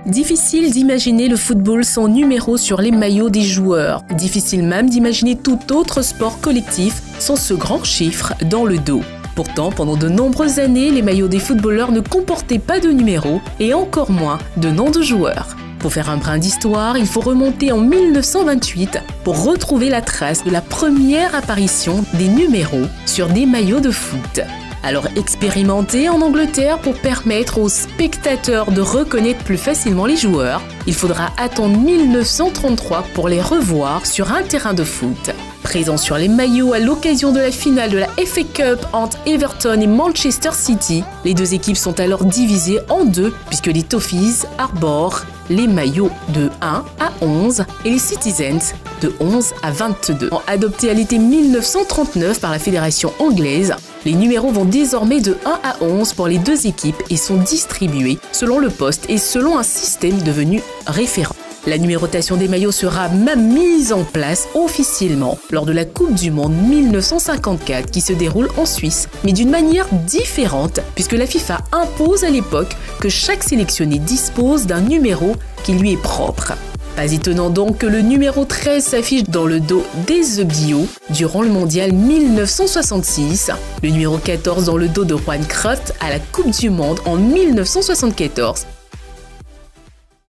Difficile d'imaginer le football sans numéro sur les maillots des joueurs. Difficile même d'imaginer tout autre sport collectif sans ce grand chiffre dans le dos. Pourtant, pendant de nombreuses années, les maillots des footballeurs ne comportaient pas de numéros et encore moins de noms de joueurs. Pour faire un brin d'histoire, il faut remonter en 1928 pour retrouver la trace de la première apparition des numéros sur des maillots de foot. Alors expérimentez en Angleterre pour permettre aux spectateurs de reconnaître plus facilement les joueurs. Il faudra attendre 1933 pour les revoir sur un terrain de foot. Présents sur les maillots à l'occasion de la finale de la FA Cup entre Everton et Manchester City, les deux équipes sont alors divisées en deux puisque les Toffees arborent les maillots de 1 à 11 et les Citizens de 11 à 22. Adoptés à l'été 1939 par la fédération anglaise, les numéros vont désormais de 1 à 11 pour les deux équipes et sont distribués selon le poste et selon un système devenu référent. La numérotation des maillots sera même mise en place officiellement lors de la Coupe du Monde 1954 qui se déroule en Suisse, mais d'une manière différente puisque la FIFA impose à l'époque que chaque sélectionné dispose d'un numéro qui lui est propre. Pas étonnant donc que le numéro 13 s'affiche dans le dos des Bio durant le mondial 1966, le numéro 14 dans le dos de Juan Cruyff à la Coupe du Monde en 1974